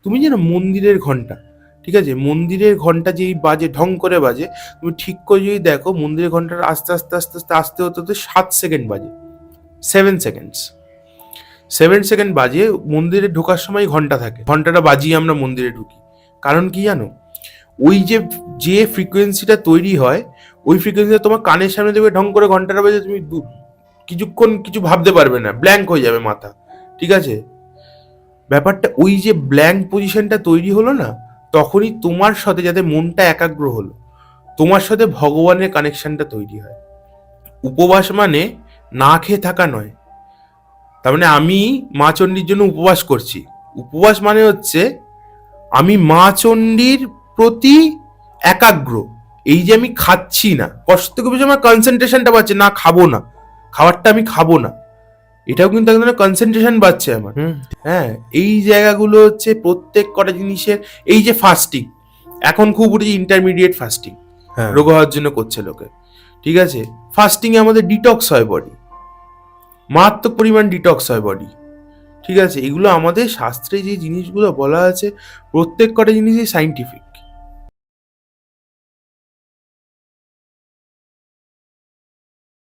তুমি জানো মন্দিরের ঘন্টা, ঠিক আছে, মন্দিরের ঘন্টা যেই বাজে, ঢং করে বাজে, তুমি ঠিক করে যদি দেখো মন্দিরের ঘন্টাটা আস্তে আস্তে আস্তে আস্তে আস্তে হতে হতে 7 সেকেন্ড বাজে, 7 সেকেন্ডস, 7 সেকেন্ড বাজে। মন্দিরে ঢোকার সময় ঘন্টা থাকে, ঘন্টাটা বাজিয়ে আমরা মন্দিরে ঢুকি। কারণ কি জানো, ওই যে যে ফ্রিকোয়েন্সিটা তৈরি হয়, ওই ফ্রিকোয়েন্সিটা তোমার কানের সামনে দেবে, ঢং করে ঘন্টাটা বাজে, তুমি কিছুক্ষণ কিছু ভাবতে পারবে না, ব্ল্যাঙ্ক হয়ে যাবে মাথা, ঠিক আছে। ব্যাপারটা ওই যে ব্ল্যাঙ্ক পজিশনটা তৈরি হলো না, তখনই তোমার সাথে যাতে মনটা একাগ্র হলো, তোমার সাথে ভগবানের কানেকশনটা তৈরি হয়। উপবাস মানে না খেয়ে থাকা নয়। তার মানে আমি মা চণ্ডীর জন্য উপবাস করছি। উপবাস মানে হচ্ছে আমি মা চণ্ডীর প্রতি একাগ্র। এই যে আমি খাচ্ছি না, কষ্ট থেকে বুঝে আমার কনসেন্ট্রেশনটা বাড়ছে, না খাবো না, খাবারটা আমি খাবো না, এটাও কিন্তু এক ধরনের কনসেন্ট্রেশন বাড়ছে আমার। হ্যাঁ, এই জায়গাগুলো হচ্ছে প্রত্যেক কটা জিনিসের। এই যে ফাস্টিং, এখন খুব উঠেছে ইন্টারমিডিয়েট ফাস্টিং, হ্যাঁ রোগ হওয়ার জন্য করছে লোকে, ঠিক আছে। ফাস্টিং এ আমাদের ডিটক্স হয় বডি, মারাত্মক পরিমাণ ডিটক্স হয় বডি, ঠিক আছে। এগুলো আমাদের শাস্ত্রে যে জিনিসগুলো বলা আছে প্রত্যেক কটা জিনিসই সাইন্টিফিক।